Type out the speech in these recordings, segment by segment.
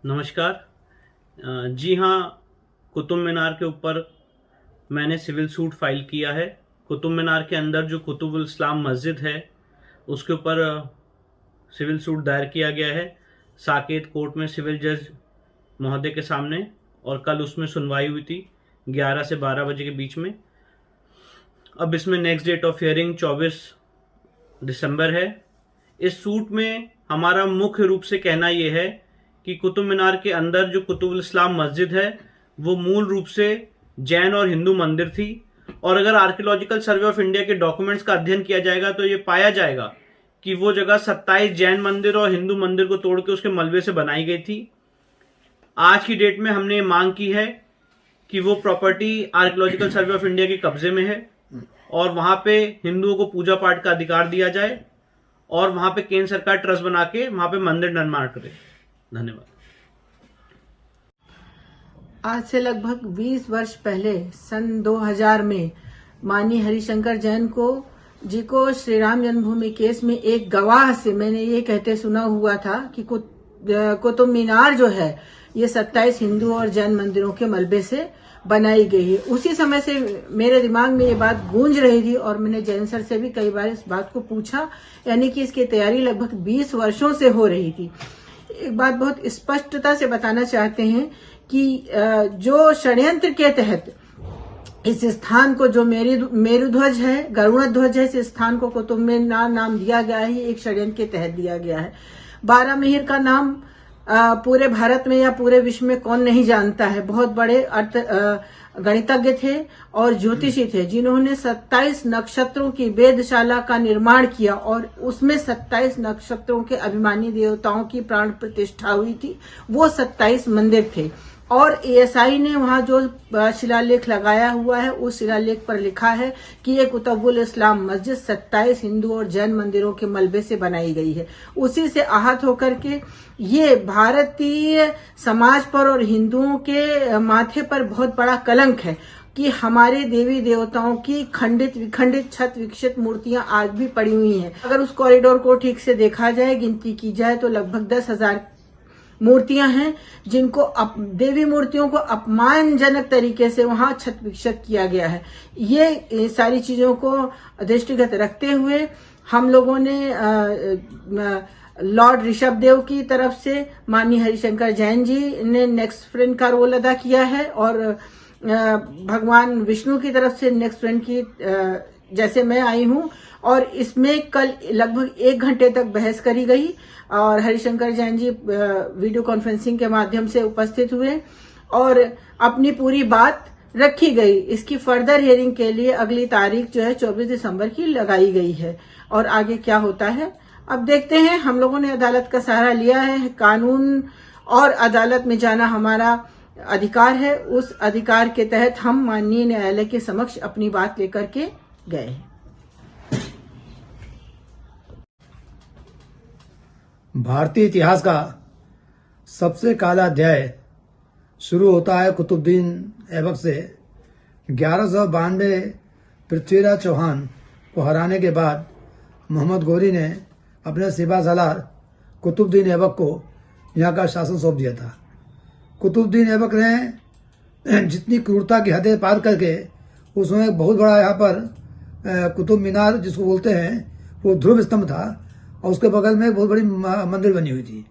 नमस्कार। जी हाँ, कुतुब मीनार के ऊपर मैंने सिविल सूट फाइल किया है। कुतुब मीनार के अंदर जो कुतुबुल इस्लाम मस्जिद है उसके ऊपर सिविल सूट दायर किया गया है साकेत कोर्ट में सिविल जज महोदय के सामने, और कल उसमें सुनवाई हुई थी 11 से 12 बजे के बीच में। अब इसमें नेक्स्ट डेट ऑफ हियरिंग 24 दिसंबर है। इस सूट में हमारा मुख्य रूप से कहना यह है कि कुतुब मीनार के अंदर जो कुतुबुल इस्लाम मस्जिद है वो मूल रूप से जैन और हिंदू मंदिर थी, और अगर आर्कियोलॉजिकल सर्वे ऑफ इंडिया के डॉक्यूमेंट्स का अध्ययन किया जाएगा तो ये पाया जाएगा कि वो जगह 27 जैन मंदिर और हिंदू मंदिर को तोड़ के उसके मलबे से बनाई गई थी। आज की डेट में हमने मांग की है कि वो property archaeological survey of India के कब्जे में है और वहां पे हिंदुओं को पूजा पाठ का अधिकार दिया जाए और वहां पे केंद्र सरकार ट्रस्ट बना के वहां पे मंदिर निर्माण करे। धन्यवाद। आज से लगभग 20 वर्ष पहले सन 2000 में माननीय हरिशंकर जैन जी को श्री राम जन्मभूमि केस में एक गवाह से मैंने ये कहते सुना हुआ था कि कुतुब मीनार जो है ये 27 हिंदू और जैन मंदिरों के मलबे से बनाई गई है। उसी समय से मेरे दिमाग में ये बात गूंज रही थी और मैंने जैन सर से भी कई बार इस बात को पूछा, यानी कि इसकी तैयारी लगभग 20 वर्षों से हो रही थी। एक बात बहुत स्पष्टता से बताना चाहते हैं कि जो षड्यंत्र के तहत इस स्थान को, जो मेरु ध्वज है, गरुड़ ध्वज है, इस स्थान को कुतुब मीनार नाम दिया गया है, एक षड्यंत्र के तहत दिया गया है। 12 मिहिर का नाम पूरे भारत में या पूरे विश्व में कौन नहीं जानता है। बहुत बड़े गणितज्ञ थे और ज्योतिषी थे जिन्होंने 27 नक्षत्रों की वेधशाला का निर्माण किया और उसमें 27 नक्षत्रों के अभिमानी देवताओं की प्राण प्रतिष्ठा हुई थी। वो 27 मंदिर थे और एएसआई ने वहां जो शिलालेख लगाया हुआ है उस शिलालेख पर लिखा है कि ये कुतुबुल इस्लाम मस्जिद 27 हिंदू और जैन मंदिरों के मलबे से बनाई गई है। उसी से आहत होकर के ये भारतीय समाज पर और हिंदुओं के माथे पर बहुत बड़ा कलंक है कि हमारे देवी देवताओं की खंडित विखंडित छत विक्षित मूर्तियां आज भी पड़ी हुई हैं। अगर उस कॉरिडोर को ठीक से देखा जाए, गिनती की जाए तो लगभग 10,000 मूर्तियां हैं जिनको देवी मूर्तियों को अपमानजनक तरीके से वहां छत विक्षत किया गया है। ये सारी चीजों को दृष्टिगत रखते हुए हम लोगों ने लॉर्ड ऋषभदेव की तरफ से माननीय हरिशंकर जैन जी ने नेक्स्ट फ्रेंड का रोल अदा किया है और भगवान विष्णु की तरफ से नेक्स्ट फ्रेंड की जैसे मैं आई हूं, और इसमें कल लगभग 1 घंटे तक बहस करी गई और हरिशंकर जैन जी वीडियो कॉन्फ्रेंसिंग के माध्यम से उपस्थित हुए और अपनी पूरी बात रखी गई। इसकी फर्दर हियरिंग के लिए अगली तारीख जो है 24 दिसंबर की लगाई गई है और आगे क्या होता है अब देखते हैं। हम लोगों ने अदालत का सहारा लिया है। कानून और अदालत में जाना हमारा अधिकार है। उस अधिकार के तहत हम माननीय न्यायालय के समक्ष अपनी बात लेकर के गए हैं। भारतीय इतिहास का सबसे काला अध्याय शुरू होता है कुतुबुद्दीन ऐबक से। 1192 पृथ्वीराज चौहान को हराने के बाद मोहम्मद गौरी ने अपने सिपा सालार कुतुबुद्दीन ऐबक को यहाँ का शासन सौंप दिया था। कुतुबुद्दीन ऐबक ने जितनी क्रूरता की हदें पार करके उसमें एक बहुत बड़ा यहाँ पर कुतुब मीनार जिसको बोलते हैं वो ध्रुव स्तंभ था और उसके बगल में एक बहुत बड़ी मंदिर बनी हुई थी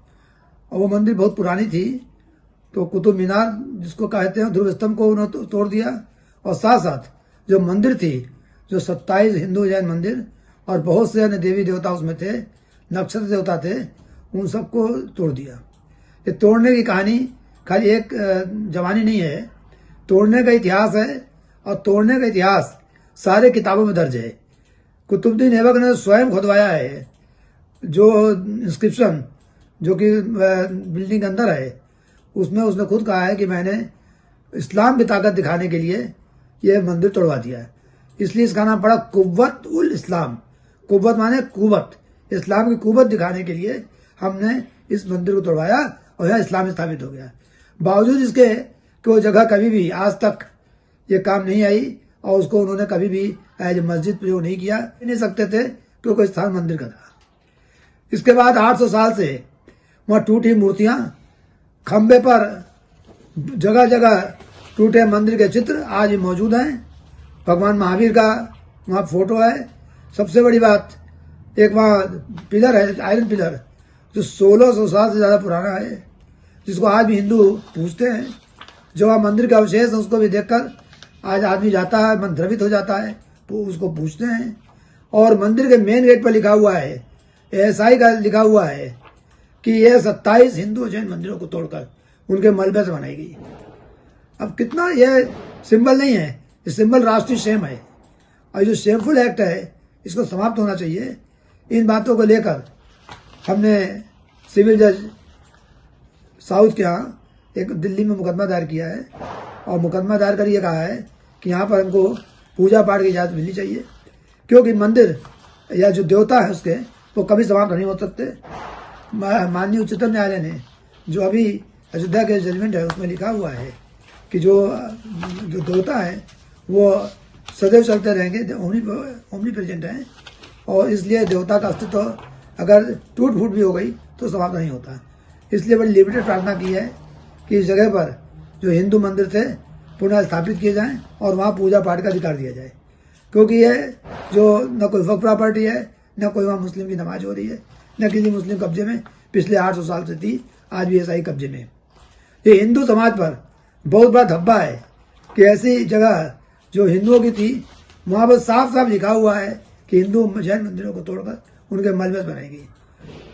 और वो मंदिर बहुत पुरानी थी। तो कुतुब मीनार जिसको कहते हैं ध्रुव स्तंभ को उन्होंने तोड़ दिया और साथ साथ जो मंदिर थी, जो 27 हिंदू जैन मंदिर और बहुत से अन्य देवी देवता उसमें थे, नक्षत्र देवता थे, उन सबको तोड़ दिया। ये तोड़ने की कहानी खाली एक जवानी नहीं है, तोड़ने का इतिहास है और तोड़ने का इतिहास सारे किताबों में दर्ज है। कुतुबुद्दीन ऐबक ने स्वयं खुदवाया है जो इंस्क्रिप्शन जो कि बिल्डिंग के अंदर है उसमें उसने खुद कहा है कि मैंने इस्लाम की ताकत दिखाने के लिए यह मंदिर तोड़वा दिया है। इसलिए इसका नाम पड़ा कुव्वत उल इस्लाम। कुव्वत माने कुवत, इस्लाम की कुवत दिखाने के लिए हमने इस मंदिर को तोड़वाया और यहाँ इस्लाम स्थापित हो गया। बावजूद इसके कि वो जगह कभी भी आज तक ये काम नहीं आई और उसको उन्होंने कभी भी एज मस्जिद प्रयोग नहीं किया, नहीं सकते थे क्योंकि स्थान मंदिर का था। इसके बाद 800 साल से वहाँ टूटी मूर्तियां खंबे पर जगह जगह टूटे मंदिर के चित्र आज भी मौजूद हैं। भगवान महावीर का वहाँ फोटो है। सबसे बड़ी बात, एक वहाँ पिलर है, आयरन पिलर, जो 1600 साल से ज़्यादा पुराना है, जिसको आज भी हिंदू पूजते हैं। जो वहाँ मंदिर का अवशेष है, उसको भी देखकर आज आदमी जाता है, मन द्रवित हो जाता है, तो उसको पूजते हैं। और मंदिर के मेन गेट पर लिखा हुआ है, एएसआई का लिखा हुआ है कि यह 27 हिंदू जैन मंदिरों को तोड़कर उनके मलबे से बनाई गई। अब कितना यह सिंबल नहीं है, ये सिंबल राष्ट्रीय शेम है, और जो शेमफुल एक्ट है इसको समाप्त होना चाहिए। इन बातों को लेकर हमने सिविल जज साउथ के यहाँ एक दिल्ली में मुकदमा दायर किया है, और मुकदमा दायर कर ये कहा है कि यहाँ पर हमको पूजा पाठ की इजाज़त मिलनी चाहिए, क्योंकि मंदिर या जो देवता है उसके वो कभी समाप्त नहीं हो सकते। माननीय उच्चतम न्यायालय ने जो अभी अयोध्या के जजमेंट है उसमें लिखा हुआ है कि जो देवता है वो सदैव चलते रहेंगे, ओमनी प्रेजेंट हैं, और इसलिए देवता का अस्तित्व अगर टूट फूट भी हो गई तो समाप्त नहीं होता। इसलिए बड़ी लिमिटेड प्रार्थना की है कि इस जगह पर जो हिंदू मंदिर थे पुनः स्थापित किए जाएं और वहाँ पूजा पाठ का अधिकार दिया जाए, क्योंकि यह जो न कोई वक्फ प्रॉपर्टी है, न कोई वहाँ मुस्लिम की नमाज हो रही है, न किसी मुस्लिम कब्जे में पिछले 800 साल से थी, आज भी ऐसा ही कब्जे में। ये हिंदू समाज पर बहुत बड़ा धब्बा है कि ऐसी जगह जो हिंदुओं की थी वहाँ पर साफ साफ लिखा हुआ है कि हिंदू जैन मंदिरों को तोड़कर उनके मलबे बनाएगी।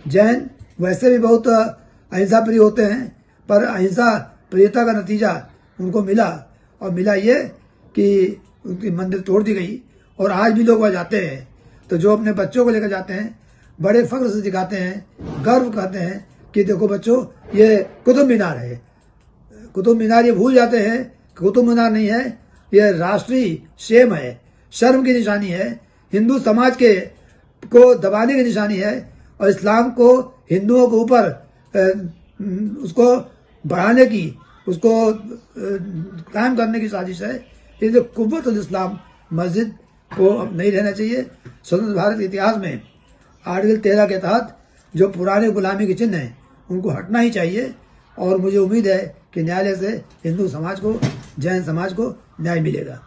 जैन वैसे भी बहुत अहिंसा प्रिय होते हैं, पर अहिंसा प्रियता का नतीजा उनको मिला, और मिला ये कि उनकी मंदिर तोड़ दी गई। और आज भी लोग वहाँ जाते हैं तो जो अपने बच्चों को लेकर जाते हैं बड़े फख्र से दिखाते हैं, गर्व करते हैं कि देखो बच्चों ये कुतुब मीनार है। कुतुब मीनार ये भूल जाते हैं कि कुतुब मीनार नहीं है, ये राष्ट्रीय शेम है, शर्म की निशानी है, हिंदू समाज के को दबाने की निशानी है, और इस्लाम को हिंदुओं के ऊपर उसको बढ़ाने की, उसको कायम करने की साजिश है। इसलिए कुव्वतुल इस्लाम मस्जिद को अब नहीं रहना चाहिए। स्वतंत्र भारत के इतिहास में आर्टिकल 13 के तहत जो पुराने गुलामी के चिन्ह हैं उनको हटना ही चाहिए, और मुझे उम्मीद है कि न्यायालय से हिंदू समाज को, जैन समाज को न्याय मिलेगा।